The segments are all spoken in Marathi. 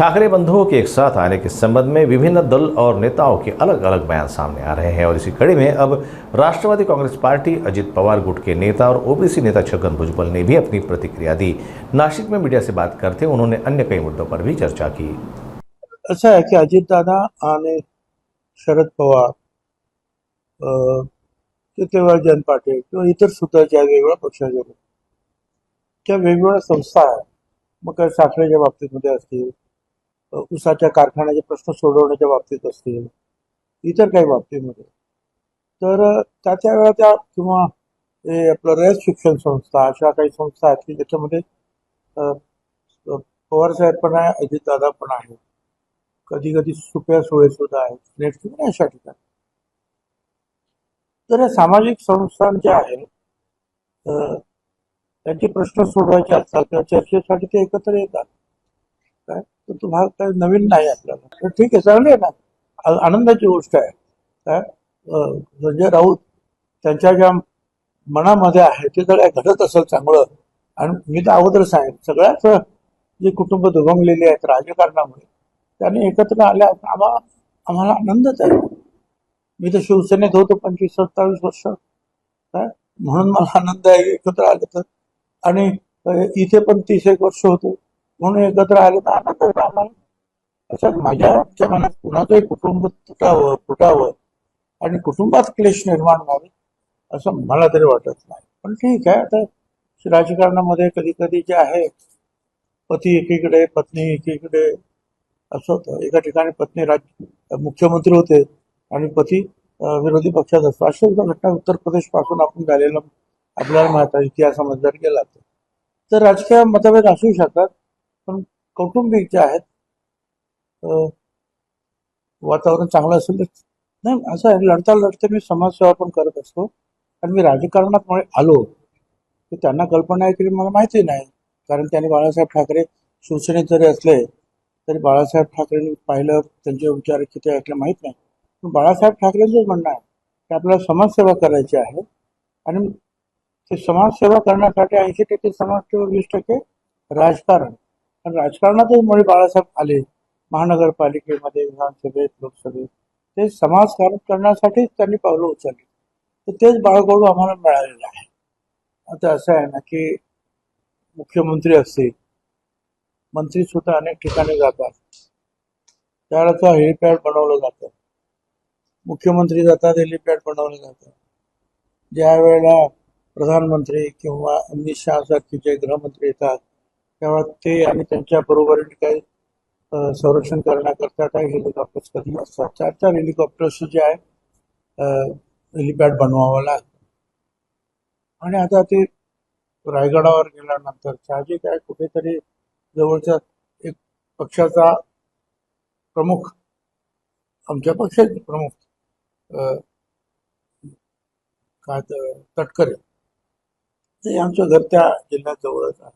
ठाकरे बंधुओं के एक साथ आने के संबंध में विभिन्न दल और नेताओं के अलग अलग बयान सामने आ रहे हैं और इसी कड़ी में अब राष्ट्रवादी कांग्रेस पार्टी अजित पवार गुट के नेता और ओबीसी नेता छगन भुजबल ने भी अपनी प्रतिक्रिया दी। नासिक में मीडिया से बात करते उन्होंने अन्य कई मुद्दों पर भी चर्चा की। असं आहे की अजितदादा आणि शरद पवार तेव्हा जन पाटील किंवा इतर सुद्धा ज्या वेगवेगळ्या पक्षाच्या त्या वेगवेगळ्या संस्था आहेत, मग काय साखरेच्या बाबतीमध्ये असतील, ऊसाच्या कारखान्याचे प्रश्न सोडवण्याच्या बाबतीत असतील, इतर काही बाबतीमध्ये, तर त्या वेळा त्या किंवा हे आपलं रयत शिक्षण संस्था अशा काही संस्था आहेत की ज्याच्यामध्ये पवार साहेब पण आहे, अजितदादा पण आहे, कधी कधी सुप्रिया सुळे सुद्धा आहेत, नेट अशा ठिकाणी. तर या सामाजिक संस्थांच्या आहेत त्यांचे प्रश्न सोडवायचे असतात किंवा चर्चेसाठी ते एकत्र येतात. काय तर तो भाग काही नवीन नाही आपल्याला, तर ठीक आहे, चांगली आहे ना, आनंदाची गोष्ट आहे. काय संजय राऊत त्यांच्या ज्या मनामध्ये आहे ते जर घडत असेल चांगलं, आणि मी तर अगोदर सांगेन सगळ्याच जे कुटुंब दुभंगलेली आहेत राजकारणामुळे त्यांनी एकत्र आल्या आम्हाला आनंदच आहे. मी तर शिवसेनेत होतो 25-27 वर्ष, काय म्हणून मला आनंद आहे एकत्र आले तर, आणि इथे पण 30 वर्ष होतो म्हणून एकत्र आले तर आनंद होता आम्हाला. अशा माझ्या मनात कुणाचंही कुटुंब फुटावं आणि कुटुंबात क्लेश निर्माण व्हावे असं मला तरी वाटत नाही. पण ठीक आहे, आता राजकारणामध्ये कधी कधी जे आहे पती एकीकडे पत्नी एकीकडे असं होतं. एका ठिकाणी पत्नी मुख्यमंत्री होते आणि पती विरोधी पक्षात असतो. अशा घटना उत्तर प्रदेश पासून आपण झालेला आपल्याला माहित आहे, इतिहासामध्ये जर गेला तर राजकीय मतभेद असू शकतात, पण कौटुंबिक जे आहेत वातावरण चांगलं असेल तर नाही. असं आहे, लढता लढते मी समाजसेवा पण करत असतो आणि मी राजकारणात आलो तर त्यांना कल्पना आहे की मला माहिती नाही, कारण त्यांनी बाळासाहेब ठाकरे शिवसेनेत जरी असले तरी बाळासाहेब ठाकरेंनी पाहिलं, त्यांचे विचार किती ऐकले माहीत नाही, पण बाळासाहेब ठाकरेंचंच म्हणणं आहे की आपल्याला समाजसेवा करायची आहे आणि ते समाजसेवा करण्यासाठी 80% समाजसेवा, 20% राजकारण. आणि राजकारणातच मुळे बाळासाहेब आले महानगरपालिकेमध्ये, विधानसभेत, लोकसभेत, ते समाजकारण करण्यासाठीच त्यांनी पावलं उचलली. तर तेच बाळकडू आम्हाला मिळालेलं आहे. आता असं आहे ना की मुख्यमंत्री असतील, मंत्री सुद्धा अनेक ठिकाणी जातात, त्यावेळेला हेलिपॅड बनवलं जातं, मुख्यमंत्री जातात हेलिपॅड बनवलं जातं. ज्या वेळेला प्रधानमंत्री किंवा अमित शहा सारखे जे गृहमंत्री येतात त्यावेळेला ते आणि त्यांच्या बरोबरीने काही संरक्षण करण्याकरता काही हेलिकॉप्टर्स कधी असतात. 4 हेलिकॉप्टर्स जे आहे हेलिपॅड बनवावं लागतं. आणि आता ते रायगडावर गेल्यानंतर साहजिक आहे कुठेतरी जवळच्या एक पक्षाचा प्रमुख, आमच्या पक्षाचे प्रमुख काय तटकरे, ते आमच्या घर त्या जिल्ह्यात जवळच आहे,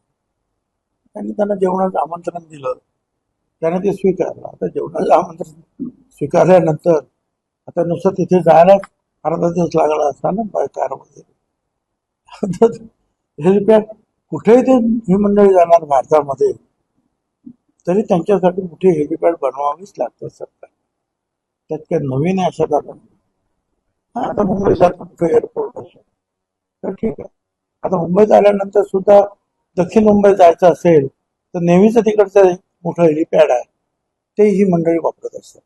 त्यांनी त्यांना जेवणाचं आमंत्रण दिलं, त्याने ते स्वीकारलं. आता जेवणाचं आमंत्रण स्वीकारल्यानंतर आता नुसतं तिथे जायला अर्धा दिवस लागला असता ना बाय कारमध्ये. हेलिपॅड कुठेही ते ही मंडळी जाणार भारतामध्ये तरी त्यांच्यासाठी मोठी हेलिपॅड बनवावीच लागतं सरकार. त्यात काही नवीन आहे अशा आपण आता मुंबईसारखं कुठे एअरपोर्ट असेल तर ठीक आहे. आता मुंबईत आल्यानंतर सुद्धा दक्षिण मुंबईत जायचं असेल तर नेहमीच तिकडचं मोठं हेलिपॅड आहे, ते ही मंडळी वापरत असतात.